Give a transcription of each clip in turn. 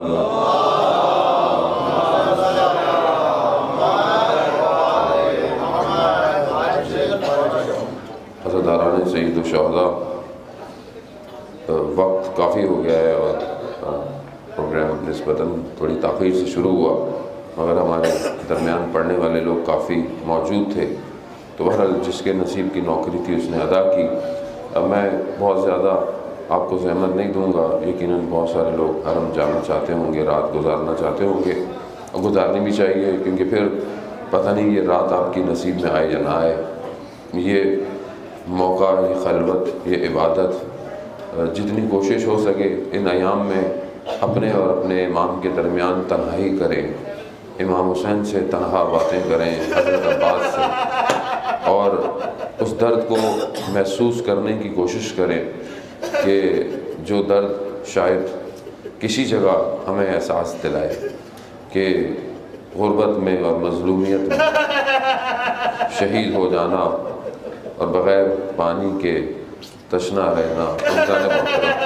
حضرت سید الشہداء، وقت کافی ہو گیا ہے اور پروگرام نسبتاً تھوڑی تاخیر سے شروع ہوا، مگر ہمارے درمیان پڑھنے والے لوگ کافی موجود تھے، تو بہرحال جس کے نصیب کی نوکری تھی اس نے ادا کی۔ اب میں بہت زیادہ آپ کو زحمت نہیں دوں گا، یقیناً بہت سارے لوگ حرم جانا چاہتے ہوں گے، رات گزارنا چاہتے ہوں گے، اور گزارنی بھی چاہیے، کیونکہ پھر پتہ نہیں یہ رات آپ کی نصیب میں آئے یا نہ آئے۔ یہ موقع، یہ خلوت، یہ عبادت، جتنی کوشش ہو سکے ان ایام میں اپنے اور اپنے امام کے درمیان تنہائی کریں، امام حسین سے تنہا باتیں کریں، حضرت عباس سے، اور اس درد کو محسوس کرنے کی کوشش کریں کہ جو درد شاید کسی جگہ ہمیں احساس دلائے کہ غربت میں اور مظلومیت میں شہید ہو جانا اور بغیر پانی کے تشنا رہنا،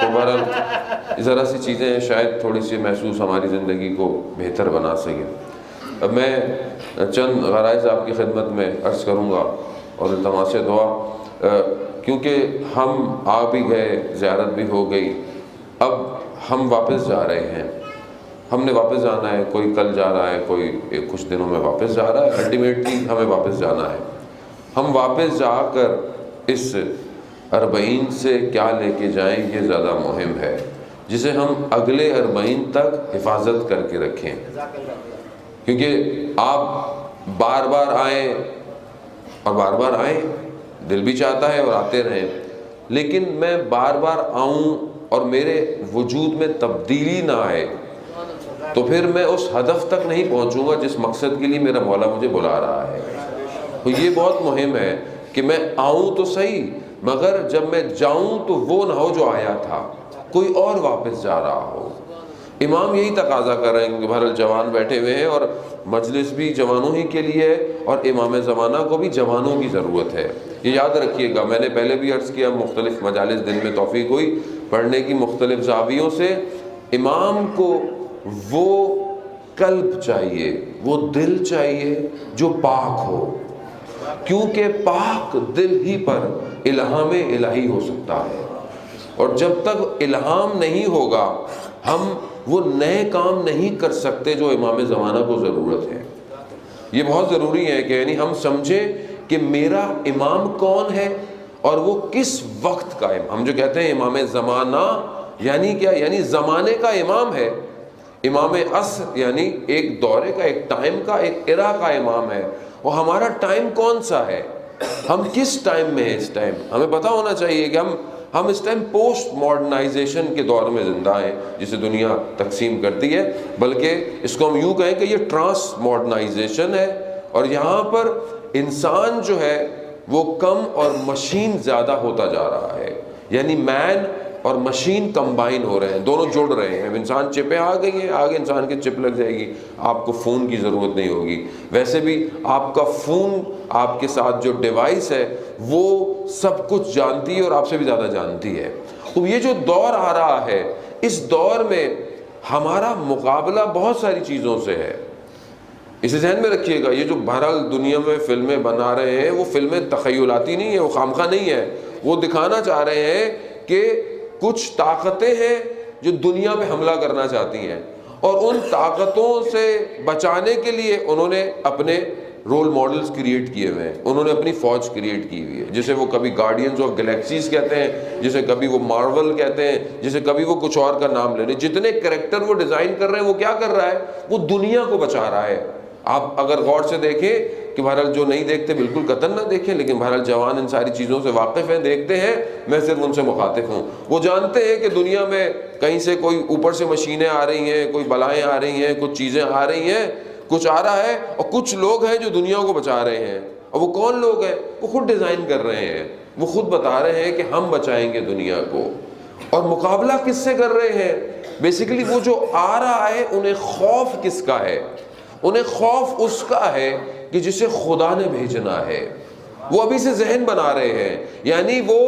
تو بہرحال ذرا سی چیزیں شاید تھوڑی سی محسوس ہماری زندگی کو بہتر بنا سکیں۔ اب میں چند غرائض آپ کی خدمت میں عرض کروں گا اور التماس دعا، کیونکہ ہم آ بھی گئے، زیارت بھی ہو گئی، اب ہم واپس جا رہے ہیں، ہم نے واپس جانا ہے، کوئی کل جا رہا ہے، کوئی کچھ دنوں میں واپس جا رہا ہے، الٹیمیٹلی ہمیں واپس جانا ہے۔ ہم واپس جا کر اس 40 سے کیا لے کے جائیں، یہ زیادہ مہم ہے، جسے ہم اگلے 40 تک حفاظت کر کے رکھیں، کیونکہ آپ بار بار آئیں اور بار بار آئیں، دل بھی چاہتا ہے اور آتے رہیں، لیکن میں بار بار آؤں اور میرے وجود میں تبدیلی نہ آئے تو پھر میں اس ہدف تک نہیں پہنچوں گا جس مقصد کے لیے میرا مولا مجھے بلا رہا ہے۔ تو یہ بہت مہم ہے کہ میں آؤں تو صحیح، مگر جب میں جاؤں تو وہ نہ ہو جو آیا تھا، کوئی اور واپس جا رہا ہو۔ امام یہی تقاضا کر رہے ہیں کہ بہرحال جوان بیٹھے ہوئے ہیں اور مجلس بھی جوانوں ہی کے لیے ہے، اور امام زمانہ کو بھی جوانوں کی ضرورت ہے۔ یہ یاد رکھیے گا، میں نے پہلے بھی عرض کیا، مختلف مجالس دن میں توفیق ہوئی پڑھنے کی مختلف زاویوں سے، امام کو وہ قلب چاہیے، وہ دل چاہیے جو پاک ہو، کیونکہ پاک دل ہی پر الہام الہی ہو سکتا ہے، اور جب تک الہام نہیں ہوگا ہم وہ نئے کام نہیں کر سکتے جو امام زمانہ کو ضرورت ہے۔ یہ بہت ضروری ہے کہ یعنی ہم سمجھیں کہ میرا امام کون ہے اور وہ کس وقت کا امام۔ ہم جو کہتے ہیں امام زمانہ یعنی کیا؟ یعنی زمانے کا امام ہے۔ امام عصر یعنی ایک دورے کا، ایک ٹائم کا، ایک ایرا کا امام ہے، اور ہمارا ٹائم کون سا ہے، ہم کس ٹائم میں ہیں۔ اس ٹائم ہمیں پتہ ہونا چاہیے کہ ہم اس ٹائم پوسٹ ماڈرنائزیشن کے دور میں زندہ ہیں، جسے دنیا تقسیم کرتی ہے، بلکہ اس کو ہم یوں کہیں کہ یہ ٹرانس ماڈرنائزیشن ہے، اور یہاں پر انسان جو ہے وہ کم اور مشین زیادہ ہوتا جا رہا ہے، یعنی مین اور مشین کمبائن ہو رہے ہیں، دونوں جڑ رہے ہیں۔ انسان چپیں آ گئی ہیں، آگے انسان کے چپ لگ جائے گی، آپ کو فون کی ضرورت نہیں ہوگی، ویسے بھی آپ کا فون آپ کے ساتھ جو ڈیوائس ہے وہ سب کچھ جانتی ہے اور آپ سے بھی زیادہ جانتی ہے۔ تو یہ جو دور آ رہا ہے، اس دور میں ہمارا مقابلہ بہت ساری چیزوں سے ہے۔ اسے ذہن میں رکھیے گا، یہ جو بہرحال دنیا میں فلمیں بنا رہے ہیں، وہ فلمیں تخیلاتی نہیں ہیں، وہ خامخواہ نہیں ہے، وہ دکھانا چاہ رہے ہیں کہ کچھ طاقتیں ہیں جو دنیا پہ حملہ کرنا چاہتی ہیں، اور ان طاقتوں سے بچانے کے لیے انہوں نے اپنے رول ماڈلز کریٹ کیے ہوئے ہیں، انہوں نے اپنی فوج کریٹ کی ہوئی ہے، جسے وہ کبھی گارڈینز آف گلیکسیز کہتے ہیں، جسے کبھی وہ مارول کہتے ہیں، جسے کبھی وہ کچھ اور کا نام لے لیں۔ جتنے کریکٹر وہ ڈیزائن کر رہے ہیں، وہ کیا کر رہا ہے؟ وہ دنیا کو بچا رہا ہے۔ آپ اگر غور سے دیکھیں کہ بہرحال جو نہیں دیکھتے بالکل قطعاً نہ دیکھیں، لیکن بہرحال جوان ان ساری چیزوں سے واقف ہیں، دیکھتے ہیں، میں صرف ان سے مخاطب ہوں۔ وہ جانتے ہیں کہ دنیا میں کہیں سے کوئی اوپر سے مشینیں آ رہی ہیں، کوئی بلائیں آ رہی ہیں، کچھ چیزیں آ رہی ہیں، کچھ آ رہا ہے، اور کچھ لوگ ہیں جو دنیا کو بچا رہے ہیں۔ اور وہ کون لوگ ہیں؟ وہ خود ڈیزائن کر رہے ہیں، وہ خود بتا رہے ہیں کہ ہم بچائیں گے دنیا کو۔ اور مقابلہ کس سے کر رہے ہیں؟ بیسیکلی وہ جو آ رہا ہے انہیں خوف کس کا ہے؟ انہیں خوف اس کا ہے کہ جسے خدا نے بھیجنا ہے۔ وہ ابھی سے ذہن بنا رہے ہیں. یعنی وہ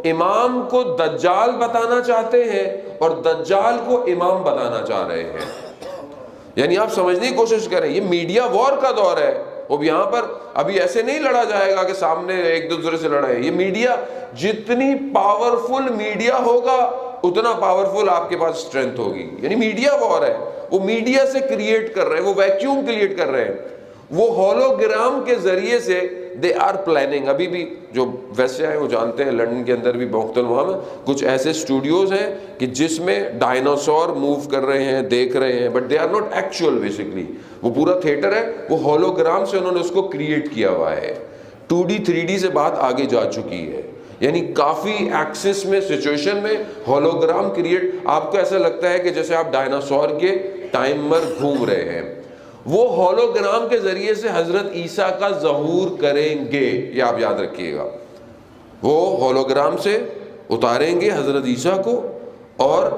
امام کو دجال بتانا چاہتے ہیں اور دجال کو امام بتانا چاہ رہے ہیں. یعنی آپ سمجھنے کی کوشش کریں, یہ میڈیا وار کا دور ہے. اب یہاں پر ابھی ایسے نہیں لڑا جائے گا کہ سامنے ایک دوسرے سے لڑے. یہ میڈیا, جتنی پاورفل میڈیا ہوگا اتنا پاورفل آپ کے پاس اسٹرینتھ ہوگی. یعنی میڈیا وار ہے, وہ میڈیا سے کریٹ کر رہے ہیں, وہ ویکیوم کریٹ کر رہے ہیں. وہ ہولوگرام کے ذریعے سے دے آر پلاننگ. ابھی بھی جو ویسے آئے وہ جانتے ہیں, لنڈن کے اندر بھی مختلف وہاں میں کچھ ایسے اسٹوڈیوز ہیں کہ جس میں ڈائناسور موو کر رہے ہیں, دیکھ رہے ہیں, but they are not actual. Basically وہ پورا تھیٹر ہے, وہ ہولوگرام سے انہوں نے اس کو کریٹ کیا ہوا ہے. 2D 3D سے بات آگے جا چکی ہے. یعنی کافی ایکسس میں, سچویشن میں ہولوگرام کریٹ. آپ کو ایسا لگتا ہے کہ جیسے آپ ڈائناسور کے ٹائمر گھوم رہے ہیں. وہ ہولوگرام کے ذریعے سے حضرت عیسیٰ کا ظہور کریں گے, یہ آپ یاد رکھیے گا. وہ ہولوگرام سے اتاریں گے حضرت عیسیٰ کو اور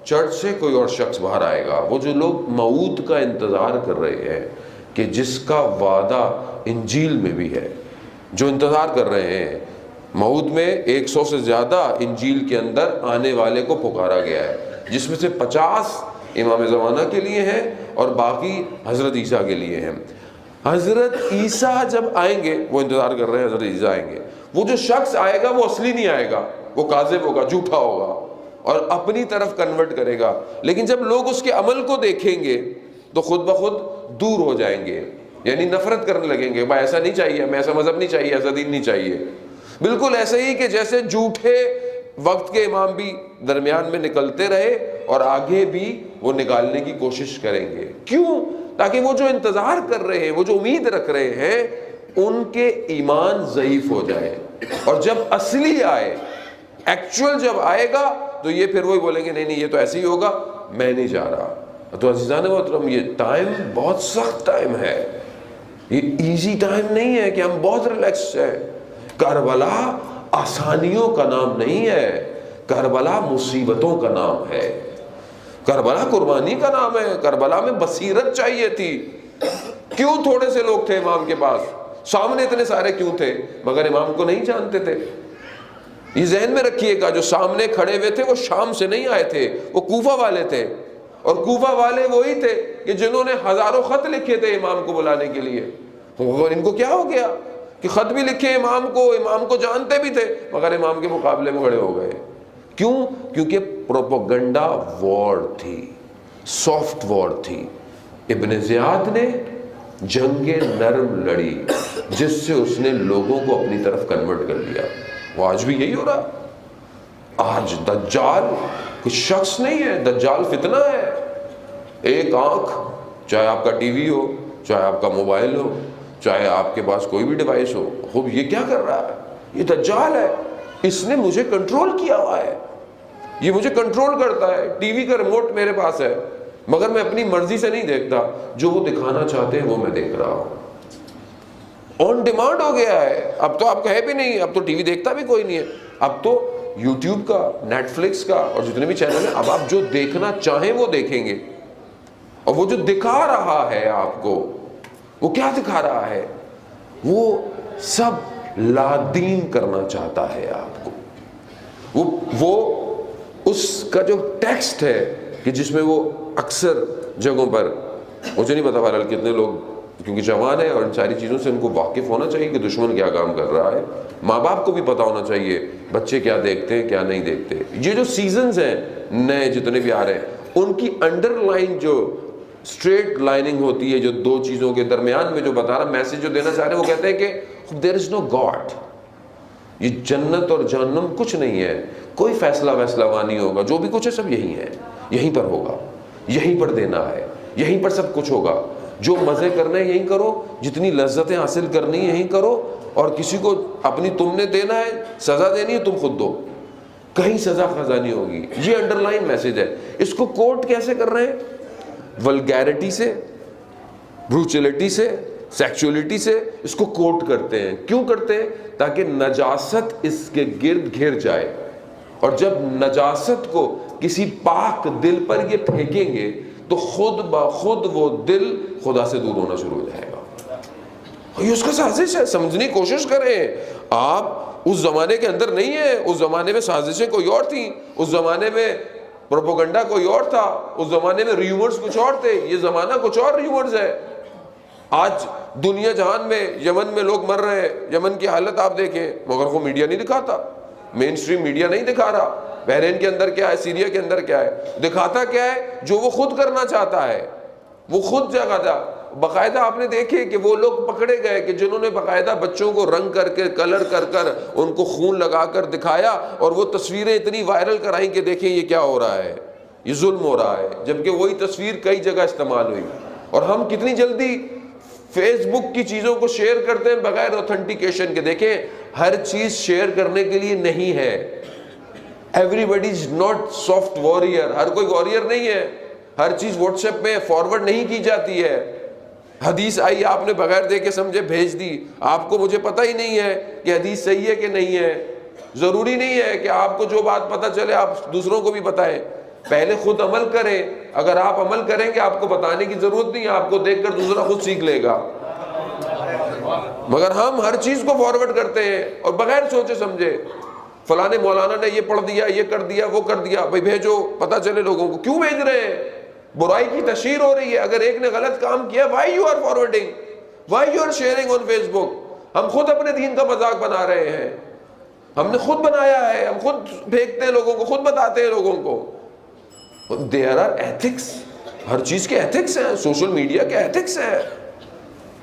چرچ سے کوئی اور شخص باہر آئے گا. وہ جو لوگ موعود کا انتظار کر رہے ہیں کہ جس کا وعدہ انجیل میں بھی ہے, جو انتظار کر رہے ہیں, موعود میں 100 سے زیادہ انجیل کے اندر آنے والے کو پکارا گیا ہے, جس میں سے 50 امام زمانہ کے لیے ہیں اور باقی حضرت عیسیٰ کے لیے ہیں. حضرت عیسیٰ جب آئیں گے, وہ انتظار کر رہے ہیں حضرت عیسیٰ آئیں گے. وہ جو شخص آئے گا وہ اصلی نہیں آئے گا, وہ کاذب ہوگا, جھوٹا ہوگا اور اپنی طرف کنورٹ کرے گا. لیکن جب لوگ اس کے عمل کو دیکھیں گے تو خود بخود دور ہو جائیں گے, یعنی نفرت کرنے لگیں گے. بھائی ایسا نہیں چاہیے, ہمیں ایسا مذہب نہیں چاہیے, ایسا دین نہیں چاہیے. بالکل ایسے ہی کہ جیسے جھوٹے وقت کے امام بھی درمیان میں نکلتے رہے اور آگے بھی وہ نکالنے کی کوشش کریں گے. کیوں؟ تاکہ وہ جو انتظار کر رہے ہیں, وہ جو امید رکھ رہے ہیں, ان کے ایمان ضعیف ہو جائے. اور جب اصلی آئے, ایکچوئل جب آئے گا تو یہ پھر وہی بولیں گے نہیں نہیں یہ تو ایسے ہی ہوگا, میں نہیں جا رہا. تو عزیزان محترم, یہ ٹائم بہت سخت ٹائم ہے, یہ ایزی ٹائم نہیں ہے کہ ہم بہت ریلیکس ہیں. کربلا آسانیوں کا نام نہیں ہے, کربلا مصیبتوں کا نام ہے. کربلا قربانی کا نام ہے. کربلا میں بصیرت چاہیے تھی. کیوں تھوڑے سے لوگ تھے امام کے پاس, سامنے اتنے سارے کیوں تھے, مگر امام کو نہیں جانتے تھے. یہ ذہن میں رکھیے گا, جو سامنے کھڑے ہوئے تھے وہ شام سے نہیں آئے تھے, وہ کوفہ والے تھے. اور کوفہ والے وہی تھے کہ جنہوں نے ہزاروں خط لکھے تھے امام کو بلانے کے لیے. اور ان کو کیا ہو گیا کہ خط بھی لکھے امام کو جانتے بھی تھے, مگر امام کے مقابلے میں کھڑے ہو گئے. کیوں؟ کیونکہ پروپیگنڈا وار تھی, سافٹ وار تھی. ابن زیاد نے جنگ نرم لڑی, جس سے اس نے لوگوں کو اپنی طرف کنورٹ کر لیا. وہ آج بھی یہی ہو رہا. آج دجال کچھ شخص نہیں ہے, دجال فتنہ ہے. ایک آنکھ, چاہے آپ کا ٹی وی ہو, چاہے آپ کا موبائل ہو, چاہے آپ کے پاس کوئی بھی ڈیوائس ہو, خوب یہ کیا کر رہا ہے, یہ دجال ہے. اس نے مجھے کنٹرول کیا ہوا ہے, یہ مجھے کنٹرول کرتا ہے. ٹی وی کا ریموٹ میرے پاس ہے, مگر میں اپنی مرضی سے نہیں دیکھتا, جو وہ دکھانا چاہتے ہیں وہ میں دیکھ رہا ہوں. آن ڈیمانڈ ہو گیا ہے. اب تو آپ کہے بھی نہیں, اب تو ٹی وی دیکھتا بھی کوئی نہیں ہے, اب تو یوٹیوب کا, نیٹ فلکس کا اور جتنے بھی چینل ہیں, اب آپ جو دیکھنا چاہیں وہ دیکھیں گے. اور وہ جو دکھا رہا ہے آپ کو, وہ کیا دکھا رہا ہے, وہ سب لادین کرنا چاہتا ہے آپ کو. وہ اس کا جو ٹیکسٹ ہے کہ جس میں وہ اکثر جگہوں پر, مجھے نہیں پتا بہرحال کتنے لوگ, کیونکہ جوان ہے اور ان ساری چیزوں سے ان کو واقف ہونا چاہیے کہ دشمن کیا کام کر رہا ہے. ماں باپ کو بھی پتا ہونا چاہیے بچے کیا دیکھتے ہیں کیا نہیں دیکھتے. یہ جو سیزنز ہیں نئے جتنے بھی آ رہے ہیں, ان کی انڈر لائن جو اسٹریٹ لائننگ ہوتی ہے, جو دو چیزوں کے درمیان میں جو بتا رہا میسج جو دینا چاہ رہے ہیں, وہ کہتے ہیں کہ دیر از نو گاڈ. یہ جنت اور جہنم کچھ نہیں ہے, کوئی فیصلہ وہاں نہیں ہوگا. جو بھی کچھ ہے سب یہی ہے, یہیں پر ہوگا, یہیں پر دینا ہے, یہیں پر سب کچھ ہوگا. جو مزے کرنے یہیں کرو, جتنی لذتیں حاصل کرنی یہیں کرو, اور کسی کو اپنی تم نے دینا ہے, سزا دینی ہے تم خود دو, کہیں سزا خزا نہیں ہوگی. یہ انڈر لائن میسج ہے. اس کو کوٹ کیسے کر رہے ہیں؟ ولگیرٹی سے, بروچلٹی سے, سیکچولیٹی سے اس کو کوٹ کرتے ہیں. کیوں کرتے ہیں؟ تاکہ نجاست اس کے گرد گھر جائے, اور جب نجاست کو کسی پاک دل پر یہ پھینکیں گے تو خود بخود وہ دل خدا سے دور ہونا شروع ہو جائے گا. یہ اس کا سازش ہے، سمجھنے کی کوشش کریں. آپ اس زمانے کے اندر نہیں ہیں. اس زمانے میں سازشیں کوئی اور تھیں، اس زمانے میں پروپیگنڈا کوئی اور تھا، اس زمانے میں ریومرز کچھ اور تھے. یہ زمانہ کچھ اور ریومرز ہے. آج دنیا جہان میں یمن میں لوگ مر رہے ہیں، یمن کی حالت آپ دیکھیں، مگر وہ میڈیا نہیں دکھاتا، مین سٹریم میڈیا نہیں دکھا رہا. بحرین کے اندر کیا ہے، سیریا کے اندر کیا ہے، دکھاتا کیا ہے؟ جو وہ خود کرنا چاہتا ہے، وہ خود جگہ تھا. باقاعدہ آپ نے دیکھے کہ وہ لوگ پکڑے گئے کہ جنہوں نے باقاعدہ بچوں کو رنگ کر کے، کلر کر کر، ان کو خون لگا کر دکھایا، اور وہ تصویریں اتنی وائرل کرائیں کہ دیکھیں یہ کیا ہو رہا ہے، یہ ظلم ہو رہا ہے. جبکہ وہی تصویر کئی جگہ استعمال ہوئی. اور ہم کتنی جلدی فیس بک کی چیزوں کو شیئر کرتے ہیں بغیر اوتھینٹیکیشن کے. دیکھیں ہر چیز شیئر کرنے کے لیے نہیں ہے. Every is not soft warrior. ہر کوئی وارئر نہیں ہے. ہر چیز واٹس ایپ میں فارورڈ نہیں کی جاتی ہے. حدیث آئی، آپ نے بغیر دیکھے سمجھے بھیج دی. آپ کو مجھے پتہ ہی نہیں ہے کہ حدیث صحیح ہے کہ نہیں ہے. ضروری نہیں ہے کہ آپ کو جو بات پتہ چلے آپ دوسروں کو بھی بتائیں. پہلے خود عمل کریں. اگر آپ عمل کریں گے آپ کو بتانے کی ضرورت نہیں ہے، آپ کو دیکھ کر دوسرا خود سیکھ لے گا. مگر ہم ہر چیز کو فارورڈ کرتے ہیں اور بغیر سوچے سمجھے. فلاں مولانا نے یہ پڑھ دیا، یہ کر دیا، وہ کر دیا. بھائی بھیجو، پتہ چلے لوگوں کو. کیوں بھیج رہے ہیں؟ برائی کی تشہیر ہو رہی ہے. اگر ایک نے غلط کام کیا، why you are forwarding, why you are sharing on Facebook. ہم خود اپنے دین کا مذاق بنا رہے ہیں. ہم نے خود بنایا ہے، ہم خود پھینکتے ہیں لوگوں کو، خود بتاتے ہیں لوگوں کو. There are ethics. ہر چیز کے ایتھکس ہیں. سوشل میڈیا کے ایتھکس ہیں،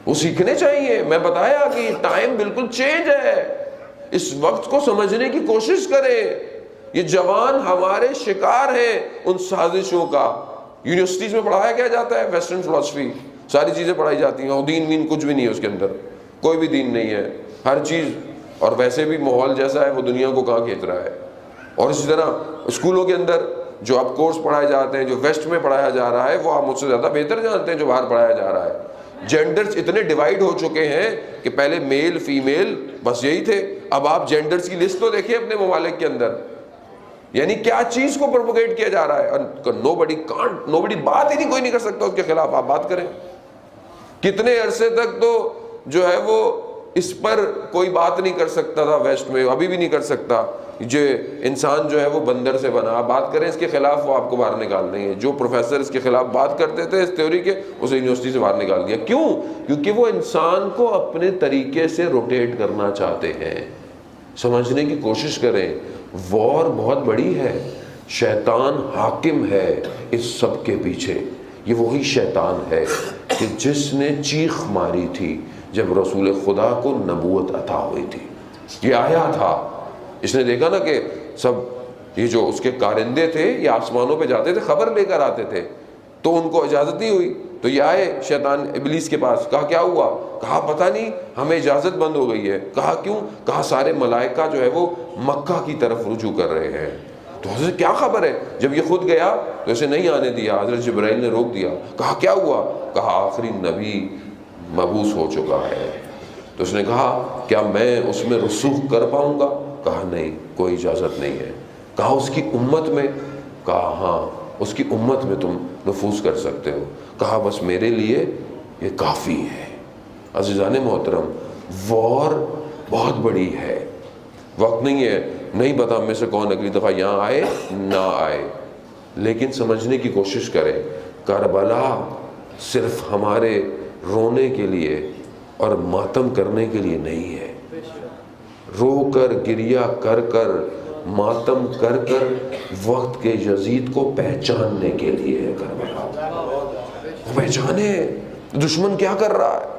وہ سیکھنے چاہیے. میں بتایا کہ ٹائم بالکل چینج ہے. اس وقت کو سمجھنے کی کوشش کریں. یہ جوان ہمارے شکار ہیں ان سازشوں کا. یونیورسٹیز میں پڑھایا کیا جاتا ہے؟ ویسٹرن فلاسفی، ساری چیزیں پڑھائی جاتی ہیں، اور دین وین کچھ بھی نہیں ہے اس کے اندر. کوئی بھی دین نہیں ہے. ہر چیز، اور ویسے بھی ماحول جیسا ہے وہ دنیا کو کہاں کھینچ رہا ہے. اور اسی طرح اسکولوں کے اندر جو آپ کورس پڑھائے جاتے ہیں، جو ویسٹ میں پڑھایا جا رہا ہے، وہ آپ مجھ سے زیادہ بہتر جانتے ہیں جو باہر پڑھایا جا رہا ہے. جینڈرز اتنے ڈیوائیڈ ہو چکے ہیں کہ پہلے میل فیمیل بس یہی تھے. اب آپ جینڈرز کی لسٹ تو دیکھیں اپنے ممالک کے اندر. یعنی کیا چیز کو پروپوگیٹ کیا جا رہا ہے. نوبڈی بات ہی نہیں، کوئی نہیں کر سکتا اس کے خلاف. آپ بات کریں. کتنے عرصے تک تو جو ہے وہ اس پر کوئی بات نہیں کر سکتا تھا ویسٹ میں، ابھی بھی نہیں کر سکتا. جو انسان جو ہے وہ بندر سے بنا. بات کریں اس کے خلاف، وہ آپ کو باہر نکال دیں گے. جو پروفیسر اس کے خلاف بات کرتے تھے اس تھیوری کے، اسے یونیورسٹی سے باہر نکال دیا. کیوں؟ کیونکہ وہ انسان کو اپنے طریقے سے روٹیٹ کرنا چاہتے ہیں. سمجھنے کی کوشش کریں. وار بہت بڑی ہے. شیطان حاکم ہے اس سب کے پیچھے. یہ وہی شیطان ہے کہ جس نے چیخ ماری تھی جب رسول خدا کو نبوت عطا ہوئی تھی. یہ آیا تھا، اس نے دیکھا نا کہ سب یہ جو اس کے کارندے تھے یہ آسمانوں پہ جاتے تھے، خبر لے کر آتے تھے، تو ان کو اجازت نہیں ہوئی. تو یہ آئے شیطان ابلیس کے پاس. کہا کیا ہوا؟ کہا پتہ نہیں، ہمیں اجازت بند ہو گئی ہے. کہا کیوں؟ کہا سارے ملائکہ جو ہے وہ مکہ کی طرف رجوع کر رہے ہیں. تو حضرت کیا خبر ہے؟ جب یہ خود گیا تو اسے نہیں آنے دیا. حضرت جبرائیل نے روک دیا. کہا کیا ہوا؟ کہا آخری نبی مبعوث ہو چکا ہے. تو اس نے کہا کیا میں اس میں رسوخ کر پاؤں گا؟ کہا نہیں، کوئی اجازت نہیں ہے. کہا اس کی امت میں؟ کہا ہاں، اس کی امت میں تم نفوذ کر سکتے ہو. کہا بس میرے لیے یہ کافی ہے. عزیزان محترم، وار بہت بڑی ہے. وقت نہیں ہے، نہیں پتا میں سے کون اگلی دفعہ یہاں آئے نہ آئے، لیکن سمجھنے کی کوشش کریں. کربلا صرف ہمارے رونے کے لیے اور ماتم کرنے کے لیے نہیں ہے. رو کر، گریہ کر کر، ماتم کر کر وقت کے یزید کو پہچاننے کے لیے ہے کربلا. پہچانے دشمن کیا کر رہا ہے.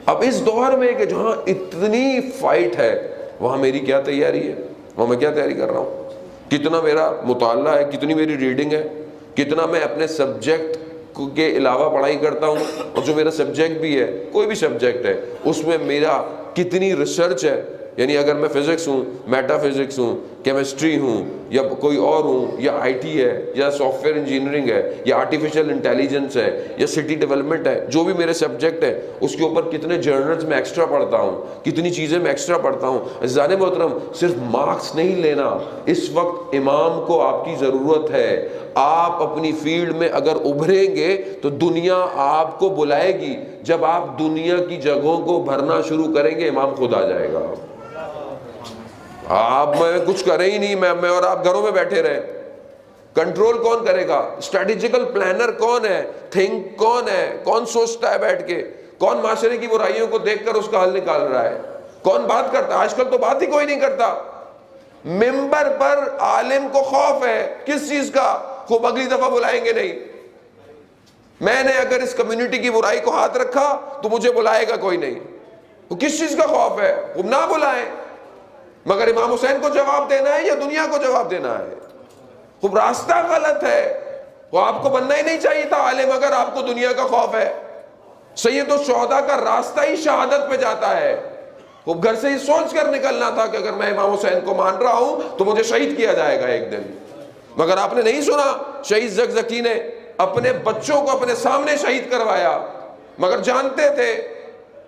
اب اس دور میں کہ جہاں اتنی فائٹ ہے، وہاں میری کیا تیاری ہے، وہاں میں کیا تیاری کر رہا ہوں، کتنا میرا مطالعہ ہے، کتنی میری ریڈنگ ہے، کتنا میں اپنے سبجیکٹ کے علاوہ پڑھائی کرتا ہوں. اور جو میرا سبجیکٹ بھی ہے، کوئی بھی سبجیکٹ ہے، اس میں میرا کتنی ریسرچ ہے. یعنی اگر میں فزکس ہوں، میٹا فزکس ہوں، کیمسٹری ہوں یا کوئی اور ہوں یا آئی ٹی ہے یا سافٹ ویئر انجینئرنگ ہے یا آرٹیفیشل انٹیلیجنس ہے یا سٹی ڈیولپمنٹ ہے، جو بھی میرے سبجیکٹ ہے اس کے اوپر کتنے جرنلز میں ایکسٹرا پڑھتا ہوں، کتنی چیزیں میں ایکسٹرا پڑھتا ہوں۔ عزیزان محترم، صرف مارکس نہیں لینا، اس وقت امام کو آپ کی ضرورت ہے۔ آپ اپنی فیلڈ میں اگر ابھریں گے تو دنیا آپ کو بلائے گی۔ جب آپ دنیا کی جگہوں کو بھرنا شروع کریں گے، امام خود آ جائے گا۔ آپ میں کچھ کریں ہی نہیں، میں اور آپ گھروں میں بیٹھے رہے، کنٹرول کون کرے گا؟ اسٹریٹجیکل پلانر کون ہے؟ تھنک کون ہے؟ کون سوچتا ہے بیٹھ کے؟ کون معاشرے کی برائیوں کو دیکھ کر اس کا حل نکال رہا ہے؟ کون بات کرتا ہے؟ آج کل تو بات ہی کوئی نہیں کرتا۔ ممبر پر عالم کو خوف ہے، کس چیز کا؟ خوب اگلی دفعہ بلائیں گے نہیں۔ میں نے اگر اس کمیونٹی کی برائی کو ہاتھ رکھا تو مجھے بلائے گا کوئی نہیں۔ وہ کس چیز کا خوف ہے؟ خوب نہ بلائیں، مگر امام حسین کو جواب دینا ہے یا دنیا کو جواب دینا ہے؟ خوب راستہ غلط ہے، وہ آپ کو بننا ہی نہیں چاہیے تھا عالم اگر آپ کو دنیا کا خوف ہے۔ سید الشہداء کا راستہ ہی شہادت پہ جاتا ہے۔ خوب گھر سے ہی سوچ کر نکلنا تھا کہ اگر میں امام حسین کو مان رہا ہوں تو مجھے شہید کیا جائے گا ایک دن، مگر آپ نے نہیں سنا۔ شہید زکزکی نے اپنے بچوں کو اپنے سامنے شہید کروایا، مگر جانتے تھے،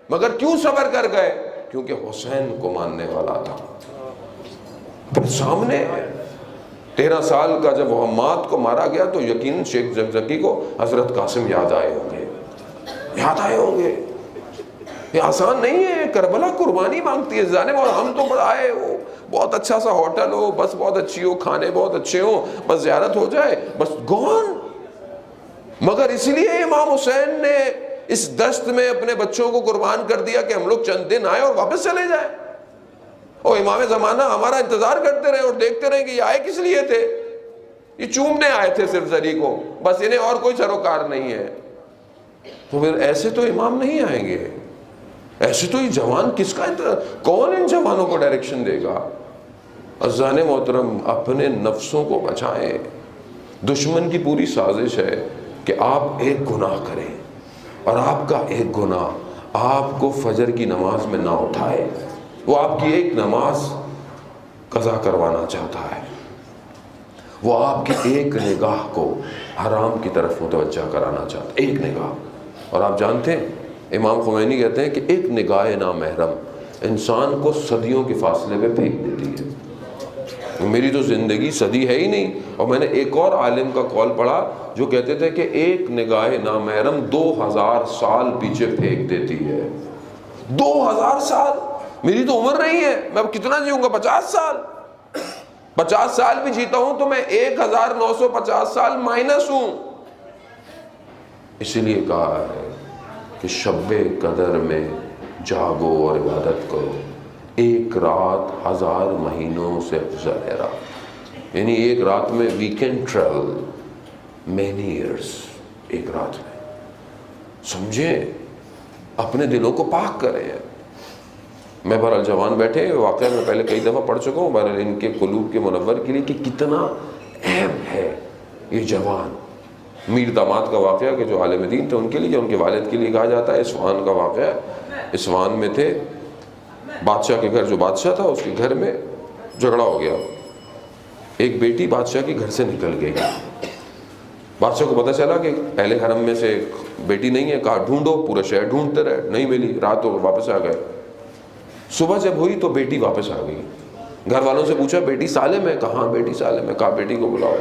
مگر کیوں صبر کر گئے؟ کیونکہ حسین کو ماننے والا تھا۔ پھر سامنے 13 سال کا جب حماد کو مارا گیا تو یقیناً شیخ زکزکی کو حضرت قاسم یاد آئے ہوں گے۔ یہ آسان نہیں ہے، کربلا قربانی مانگتی ہے۔ جانے ہم تو بڑا ہے، وہ بہت اچھا سا ہوٹل ہو، بس بہت اچھی ہو، کھانے بہت اچھے ہوں، بس زیارت ہو جائے، بس گون۔ مگر اس لیے امام حسین نے اس دشت میں اپنے بچوں کو قربان کر دیا کہ ہم لوگ چند دن آئے اور واپس چلے جائیں، اور امام زمانہ ہمارا انتظار کرتے رہے اور دیکھتے رہے کہ یہ آئے کس لیے تھے؟ یہ چومنے آئے تھے صرف زری کو، بس انہیں اور کوئی سروکار نہیں ہے۔ تو پھر ایسے تو امام نہیں آئیں گے، ایسے تو یہ جوان کس کا انتظار؟ کون ان جوانوں کو ڈائریکشن دے گا؟ عزیزان محترم، اپنے نفسوں کو بچائیں۔ دشمن کی پوری سازش ہے کہ آپ ایک گناہ کریں اور آپ کا ایک گناہ آپ کو فجر کی نماز میں نہ اٹھائے۔ وہ آپ کی ایک نماز قضا کروانا چاہتا ہے، وہ آپ کی ایک نگاہ کو حرام کی طرف متوجہ کرانا چاہتا ہے، ایک نگاہ۔ اور آپ جانتے ہیں امام خمینی کہتے ہیں کہ ایک نگاہ نامحرم انسان کو صدیوں کے فاصلے پہ پھینک دیتی ہے۔ میری تو زندگی صدی ہے ہی نہیں، اور میں نے ایک اور عالم کا قول پڑھا جو کہتے تھے کہ ایک نگاہ نامحرم 2000 سال پیچھے پھینک دیتی ہے۔ 2000 سال! میری تو عمر نہیں ہے، میں اب کتنا جیوں گا؟ 50 سال۔ 50 سال بھی جیتا ہوں تو میں 1950 سال مائنس ہوں۔ اسی لیے کہا ہے کہ شب قدر میں جاگو اور عبادت کرو، ایک رات 1000 مہینوں سے افضل ہے رات۔ یعنی ایک رات میں we can travel many years, ایک رات میں۔ سمجھیں، اپنے دلوں کو پاک کریں۔ میں بہرحال جوان بیٹھے، واقعہ میں پہلے کئی دفعہ پڑھ چکا ہوں، بہرحال ان کے قلوب کے منور کے لیے کہ کتنا اہم ہے یہ جوان۔ میر داماد کا واقعہ کہ جو عالم دین تھے ان کے لیے، ان کے والد کے لیے کہا جاتا ہے۔ اصفہان کا واقعہ، اصفہان میں تھے، بادشاہ کے گھر، جو بادشاہ تھا اس کے گھر میں جھگڑا ہو گیا۔ ایک بیٹی بادشاہ کے گھر سے نکل گئی۔ بادشاہ کو پتہ چلا کہ اہل حرم میں سے بیٹی نہیں ہے، کہا ڈھونڈو، پورا شہر ڈھونڈتے رہے، نہیں ملی، رات ہو واپس آ گئے۔ صبح جب ہوئی تو بیٹی واپس آ گئی۔ گھر والوں سے پوچھا بیٹی سالم ہے؟ کہاں بیٹی سالم ہے؟ کہا بیٹی کو بلاؤ۔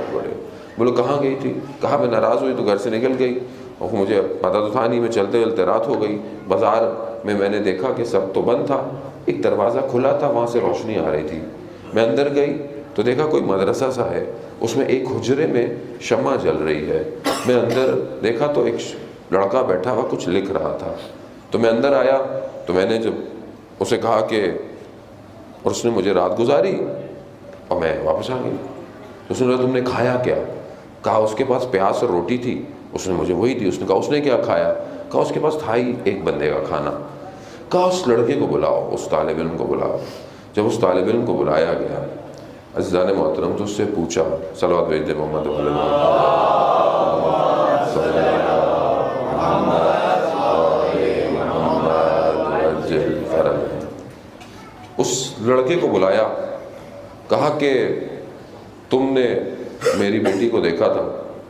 بولے کہاں گئی تھی؟ کہا میں ناراض ہوئی تو گھر سے نکل گئی، اور مجھے پتہ تو تھا نہیں، میں چلتے چلتے رات ہو گئی۔ بازار میں نے دیکھا کہ سب تو بند تھا، ایک دروازہ کھلا تھا، وہاں سے روشنی آ رہی تھی۔ میں اندر گئی تو دیکھا کوئی مدرسہ سا ہے، اس میں ایک حجرے میں شمع جل رہی ہے۔ میں اندر دیکھا تو ایک لڑکا بیٹھا ہوا کچھ لکھ رہا تھا۔ تو میں اندر آیا تو میں نے جب اسے کہا کہ، اور اس نے مجھے رات گزاری اور میں واپس آ گئی۔ اس نے کہا تم نے کھایا کیا؟ کہا اس کے پاس پیاز اور روٹی تھی، اس نے مجھے وہی دی۔ اس نے کہا اس نے کیا کھایا؟ کہا اس کے پاس تھا ہی ایک بندے کا کھانا۔ کہا اس لڑکے کو بلاؤ، اس طالب علم کو بلاؤ۔ جب اس طالب علم کو بلایا گیا، عزیزان محترم، تو اس سے پوچھا، صلوات بھیج دے محمد علیہ اس لڑکے کو بلایا کہا کہ تم نے میری بیٹی کو دیکھا تھا؟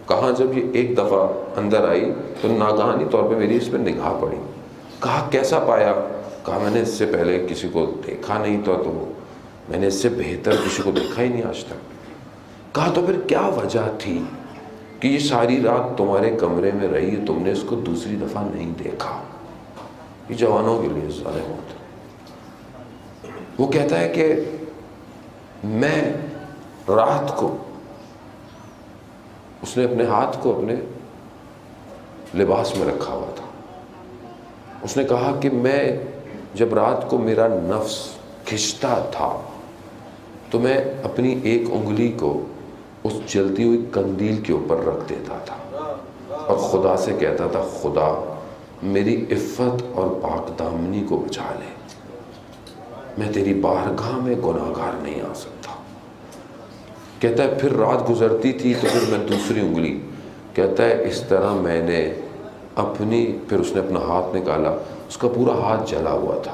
کہا جب یہ ایک دفعہ اندر آئی تو ناگہانی طور پہ میری اس پہ نگاہ پڑی۔ کہا کیسا پایا؟ کہا میں نے اس سے پہلے کسی کو دیکھا نہیں تھا، تو میں نے اس سے بہتر کسی کو دیکھا ہی نہیں آج تک۔ کہا تو پھر کیا وجہ تھی کہ یہ ساری رات تمہارے کمرے میں رہی، تم نے اس کو دوسری دفعہ نہیں دیکھا؟ یہ جوانوں کے لیے ظالم ہوتا ہے۔ وہ کہتا ہے کہ میں رات کو، اس نے اپنے ہاتھ کو اپنے لباس میں رکھا ہوا تھا، اس نے کہا کہ میں جب رات کو میرا نفس کھنچتا تھا تو میں اپنی ایک انگلی کو اس جلتی ہوئی قندیل کے اوپر رکھ دیتا تھا اور خدا سے کہتا تھا خدا میری عفت اور پاک دامنی کو بچا لے، میں تیری بارگاہ میں گناہگار نہیں آ سکتا۔ کہتا ہے پھر رات گزرتی تھی تو پھر میں دوسری انگلی، کہتا ہے اس طرح میں نے اپنی، پھر اس نے اپنا ہاتھ نکالا، اس کا پورا ہاتھ جلا ہوا تھا۔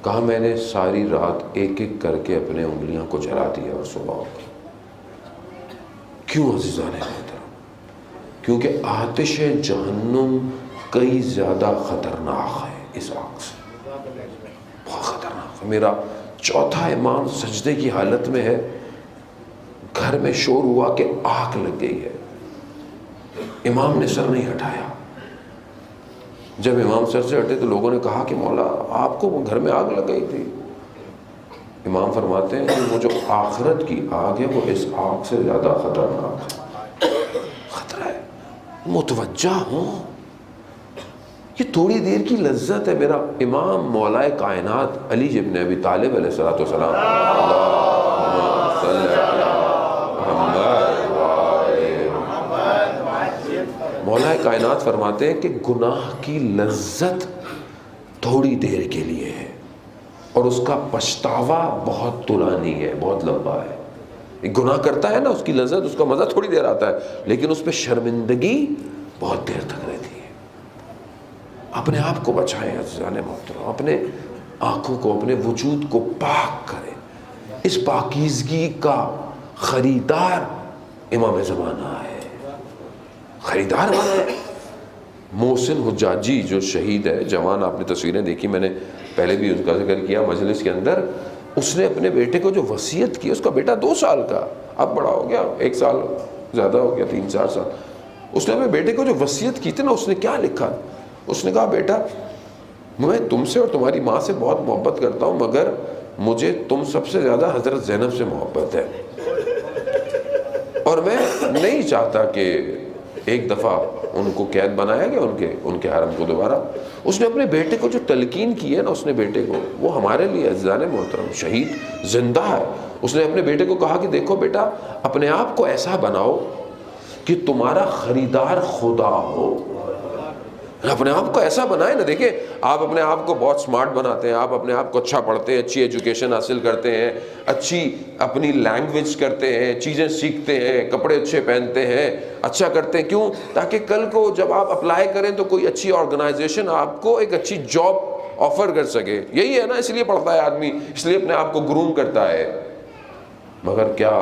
کہا میں نے ساری رات ایک ایک کر کے اپنے انگلیاں کو جلا دیا اور صبح ہو گئی۔ کیوں عزیزان محترم؟ کیونکہ آتش جہنم کئی زیادہ خطرناک ہے اس آگ سے، بہت خطرناک ہے۔ میرا چوتھا امام سجدے کی حالت میں ہے، گھر میں شور ہوا کہ آگ لگ گئی ہے، امام نے سر نہیں ہٹایا۔ جب امام سر سے ہٹے تو لوگوں نے کہا کہ مولا آپ کو گھر میں آگ لگ گئی تھی۔ امام فرماتے ہیں کہ وہ جو آخرت کی آگ ہے وہ اس آگ سے زیادہ خطرناک ہے، خطرہ ہے، متوجہ ہوں۔ یہ تھوڑی دیر کی لذت ہے۔ میرا امام مولا کائنات علی ابن ابی طالب علیہ السلام، اللہم صلی علی مولا کائنات فرماتے ہیں کہ گناہ کی لذت تھوڑی دیر کے لیے ہے اور اس کا پچھتاوا بہت طولانی ہے، بہت لمبا ہے۔ ایک گناہ کرتا ہے نا، اس کی لذت، اس کا مزہ تھوڑی دیر آتا ہے، لیکن اس پہ شرمندگی بہت دیر تک رہتی ہے۔ اپنے آپ کو بچائیں عزیزان محترم، اپنے آنکھوں کو، اپنے وجود کو پاک کریں۔ اس پاکیزگی کا خریدار امام زمانہ ہے، خریدار بنا ہے۔ محسن حجاجی جو شہید ہے، جوان، آپ نے تصویریں دیکھی، میں نے پہلے بھی اس کا ذکر کیا مجلس کے اندر۔ اس نے اپنے بیٹے کو جو وصیت کی، اس کا بیٹا 2 سال کا، اب بڑا ہو گیا، 1 سال زیادہ ہو گیا، 3-4 سال۔ اس نے اپنے بیٹے کو جو وصیت کی تھی نا، اس نے کیا لکھا؟ اس نے کہا بیٹا میں تم سے اور تمہاری ماں سے بہت محبت کرتا ہوں، مگر مجھے تم سب سے زیادہ حضرت زینب سے محبت ہے، اور میں نہیں چاہتا کہ ایک دفعہ ان کو قید بنایا گیا ان کے حرم کو دوبارہ۔ اس نے اپنے بیٹے کو جو تلقین کی ہے نا، اس نے بیٹے کو، وہ ہمارے لیے عزیزان محترم شہید زندہ ہے۔ اس نے اپنے بیٹے کو کہا کہ دیکھو بیٹا، اپنے آپ کو ایسا بناؤ کہ تمہارا خریدار خدا ہو۔ اپنے آپ کو ایسا بنائیں نا۔ دیکھیں، آپ اپنے آپ کو بہت سمارٹ بناتے ہیں، آپ اپنے آپ کو اچھا پڑھتے ہیں، اچھی ایجوکیشن حاصل کرتے ہیں، اچھی اپنی لینگویج کرتے ہیں، چیزیں سیکھتے ہیں، کپڑے اچھے پہنتے ہیں، اچھا کرتے ہیں۔ کیوں؟ تاکہ کل کو جب آپ اپلائی کریں تو کوئی اچھی آرگنائزیشن آپ کو ایک اچھی جاب آفر کر سکے۔ یہی ہے نا، اس لیے پڑھتا ہے آدمی، اس لیے اپنے آپ کو گروم کرتا ہے۔ مگر کیا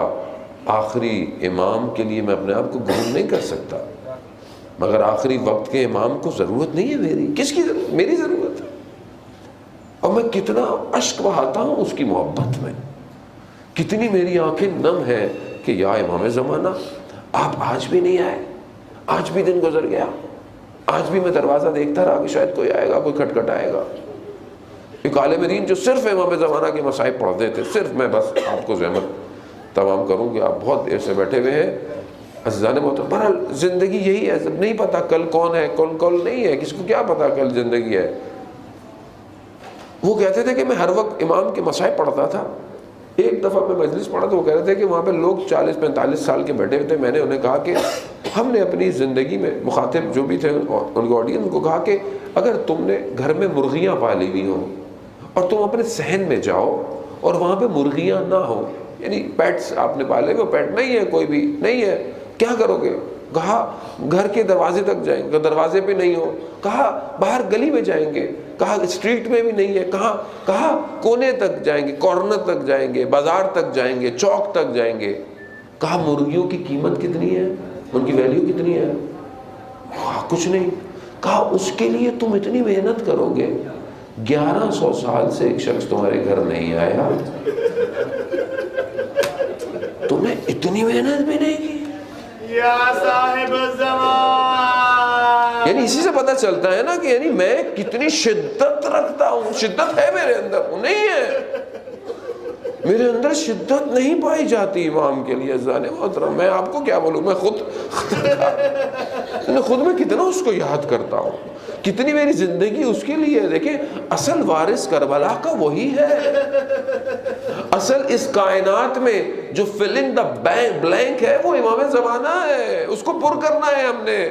آخری امام کے لیے میں اپنے آپ کو گروم نہیں کر سکتا؟ مگر آخری وقت کے امام کو ضرورت نہیں ہے میری۔ کس کی ضرورت؟ میری ضرورت ہے۔ اور میں کتنا اشک بہاتا ہوں اس کی محبت میں، کتنی میری آنکھیں نم ہیں کہ یا امام زمانہ آپ آج بھی نہیں آئے، آج بھی دن گزر گیا، آج بھی میں دروازہ دیکھتا رہا کہ شاید کوئی آئے گا، کوئی کھٹکھٹ آئے گا۔ ایک عالم دین جو صرف امام زمانہ کے مصائب پڑھتے تھے، صرف، میں بس آپ کو زحمت تمام کروں کہ آپ بہت دیر سے بیٹھے ہوئے ہیں عزیزان محترم۔ بہرحال زندگی یہی ہے، نہیں پتا کل کون ہے، کل نہیں ہے، کس کو کیا پتا کل زندگی ہے۔ وہ کہتے تھے کہ میں ہر وقت امام کے مصائب پڑھتا تھا۔ ایک دفعہ میں مجلس پڑھا تو وہ کہہ رہے تھے کہ وہاں پہ لوگ 40-45 سال کے بیٹھے ہوئے تھے۔ میں نے انہیں کہا کہ ہم نے اپنی زندگی میں، مخاطب جو بھی تھے ان کو آڈینس، ان کو کہا کہ اگر تم نے گھر میں مرغیاں پالی ہوئی ہوں اور تم اپنے صحن میں جاؤ اور وہاں پہ مرغیاں نہ ہوں، یعنی پیٹس آپ نے پالے، وہ پیٹ نہیں ہے، کوئی بھی نہیں ہے، کیا کرو گے؟ کہا گھر کے دروازے تک جائیں گے، دروازے پہ نہیں ہو، کہا باہر گلی میں جائیں گے، کہا اسٹریٹ میں بھی نہیں ہے، کہا کونے تک جائیں گے، کارنر تک جائیں گے، بازار تک جائیں گے، چوک تک جائیں گے۔ کہا مرغیوں کی قیمت کتنی ہے، ان کی ویلیو کتنی ہے؟ کہا کچھ نہیں۔ کہا اس کے لیے تم اتنی محنت کرو گے، 1100 سال سے ایک شخص تمہارے گھر نہیں آیا، تمہیں اتنی محنت بھی نہیں کی؟ یا صاحب الزمان، یعنی اسی سے پتہ چلتا ہے نا کہ یعنی میں کتنی شدت رکھتا ہوں۔ شدت ہے میرے اندر؟ نہیں ہے، میرے اندر شدت نہیں پائی جاتی امام کے لیے۔ عزیزان محترم میں آپ کو کیا بولوں، میں خود میں کتنا اس کو یاد کرتا ہوں، کتنی میری زندگی اس کے لیے۔ دیکھیں اصل وارث کربلا کا وہی ہے، اصل اس کائنات میں جو فلنگ دا بلینک ہے وہ امام زمانہ ہے، اس کو پر کرنا ہے ہم نے۔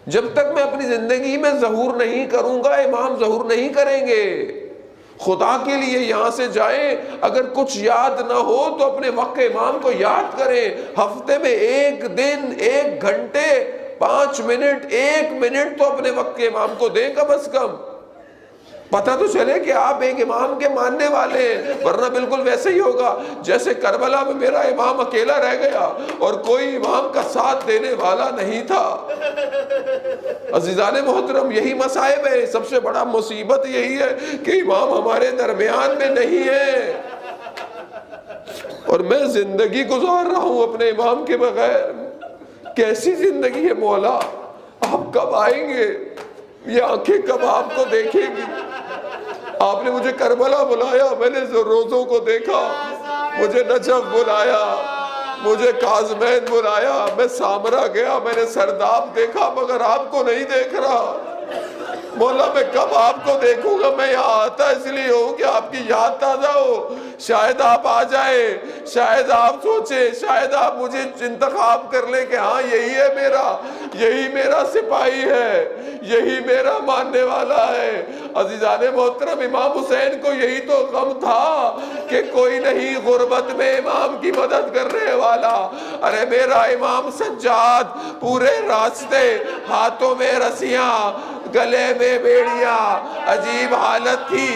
جب تک میں اپنی زندگی میں ظہور نہیں کروں گا امام ظہور نہیں کریں گے۔ خدا کے لیے یہاں سے جائیں، اگر کچھ یاد نہ ہو تو اپنے وقت امام کو یاد کریں۔ ہفتے میں ایک دن، 1 گھنٹے، 5 منٹ، 1 منٹ تو اپنے وقت کے امام کو دیں کم از کم، پتہ تو چلے کہ آپ ایک امام کے ماننے والے ہیں۔ ورنہ بالکل ویسے ہی ہوگا جیسے کربلا میں میرا امام اکیلا رہ گیا اور کوئی امام کا ساتھ دینے والا نہیں تھا۔ عزیزان محترم یہی مصائب ہے، سب سے بڑا مصیبت یہی ہے کہ امام ہمارے درمیان میں نہیں ہے، اور میں زندگی گزار رہا ہوں اپنے امام کے بغیر۔ کیسی زندگی ہے مولا، آپ کب آئیں گے؟ یہ آنکھیں کب آپ کو دیکھیں گی؟ آپ نے مجھے کربلا بلایا، میں نے روزوں کو دیکھا، مجھے نجف بلایا، مجھے کاظمین بلایا، میں سامرا گیا، میں نے سرداب دیکھا، مگر آپ کو نہیں دیکھ رہا۔ مولا میں کب آپ کو دیکھوں گا؟ میں یہاں آتا اس لیے ہوں کہ آپ کی یاد تازہ ہو، شاید آپ آ جائیں، شاید آپ سوچیں، شاید آپ مجھے انتخاب کر لیں کہ ہاں یہی میرا سپاہی ہے، یہی میرا ماننے والا ہے۔ عزیزان محترم امام حسین کو یہی تو غم تھا کہ کوئی نہیں غربت میں امام کی مدد کرنے والا۔ ارے میرا امام سجاد پورے راستے ہاتھوں میں رسیاں، گلے میں بیڑیاں، عجیب حالت تھی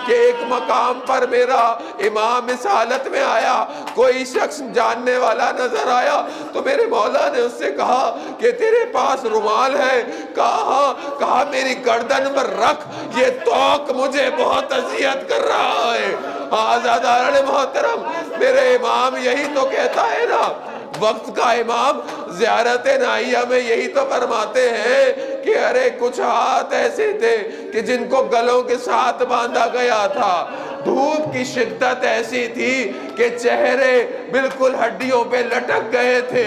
کہ ایک مقام پر میرا امام اس حالت میں آیا، کوئی شخص جاننے والا نظر آیا تو میرے مولا نے اس سے کہا کہ تیرے پاس رومال ہے؟ کہا میری گردن پر رکھ، یہ توق مجھے بہت اذیت کر رہا ہے۔ آزاداران محترم میرے امام یہی تو کہتا ہے نا، وقت کا امام زیارت نائیہ میں یہی تو فرماتے ہیں کہ ارے کچھ ہاتھ ایسے تھے کہ جن کو گلوں کے ساتھ باندھا گیا تھا، دھوپ کی شدت ایسی تھی کہ چہرے بالکل ہڈیوں پہ لٹک گئے تھے۔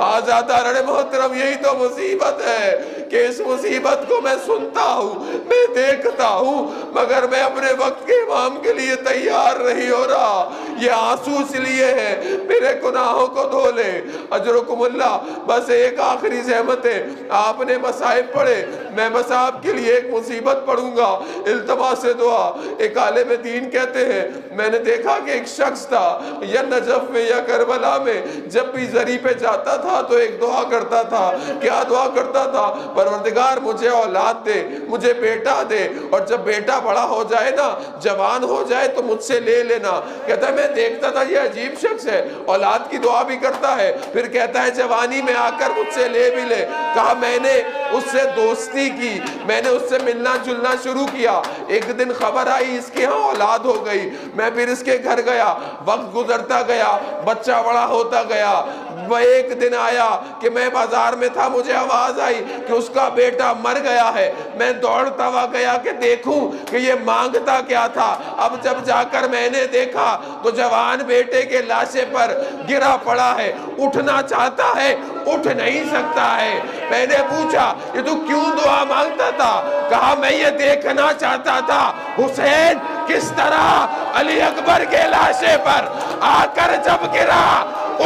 آزاداران محترم یہی تو مصیبت ہے کہ اس مصیبت کو میں سنتا ہوں، میں دیکھتا ہوں، مگر میں اپنے وقت کے امام کے لیے تیار نہیں ہو رہا۔ یہ آنسو اس لیے ہے میرے گناہوں کو دھو لے۔ اجرکم اللہ۔ بس ایک آخری زحمت ہے، آپ نے مصائب پڑھے، میں بس آپ کے لیے ایک مصیبت پڑھوں گا، التماس دعا۔ ایک عالم دین کہتے ہیں میں نے دیکھا کہ ایک شخص تھا یا نجف میں یا کربلا میں، جب بھی زری پہ جاتا تھا تو ایک دعا کرتا تھا۔ کیا دعا کرتا تھا؟ پروردگار مجھے اولاد دے، مجھے بیٹا دے، اور جب بیٹا بڑا ہو جائے نا، جوان ہو جائے تو مجھ سے لے لینا۔ کہتا ہے میں دیکھتا تھا یہ عجیب شخص ہے، اولاد کی دعا بھی کرتا ہے، پھر کہتا ہے جوانی میں آ کر مجھ سے لے بھی لے۔ کہا میں نے اس سے دوستی کی، میں نے اس سے ملنا جلنا شروع کیا۔ ایک دن خبر آئی اس کے ہاں اولاد ہو گئی، میں پھر اس کے گھر گیا، وقت گزرتا گیا، بچہ بڑا ہوتا گیا۔ وہ ایک دن آیا کہ میں بازار میں تھا، مجھے آواز آئی کہ اس کا بیٹا مر گیا ہے۔ میں دوڑتا ہوا گیا کہ دیکھوں کہ یہ مانگتا کیا تھا۔ اب جب جا کر میں نے دیکھا تو جوان بیٹے کے لاشے پر گرا پڑا ہے، اٹھنا چاہتا ہے، اٹھ نہیں سکتا ہے۔ میں نے پوچھا یہ تو کیوں دعا مانگتا تھا؟ کہا میں یہ دیکھنا چاہتا تھا حسین کس طرح علی اکبر کے لاشے پر آ کر جب گرا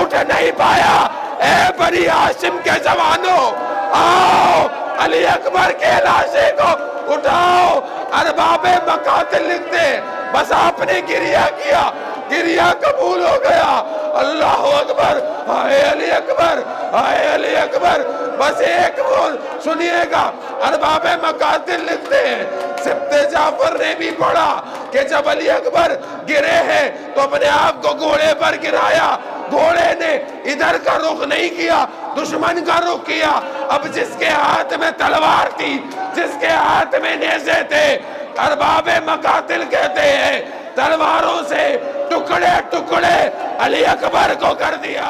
اٹھ نہیں پایا۔ اے بنی ہاشم کے جوانوں، آؤ علی اکبر کے لاشے کو اٹھاؤ۔ ارباب مقاتل لکھتے بس آپ نے گریہ کیا، گریہ قبول ہو گیا۔ اللہ اکبر، ہائے علی اکبر، ہائے علی اکبر۔ بس ایک وہ سنیے گا، ارباب مقاتل لکھتے ہیں سبت جعفر نے بھی پڑھا کہ جب علی اکبر گرے ہیں تو اپنے آپ کو گھوڑے پر گرایا، گھوڑے نے ادھر کا رخ نہیں کیا، دشمن کا رخ کیا۔ اب جس کے ہاتھ میں تلوار تھی، جس کے ہاتھ میں نیزے تھے، ارباب مقاتل کہتے ہیں تلواروں سے ٹکڑے ٹکڑے علی اکبر کو کر دیا۔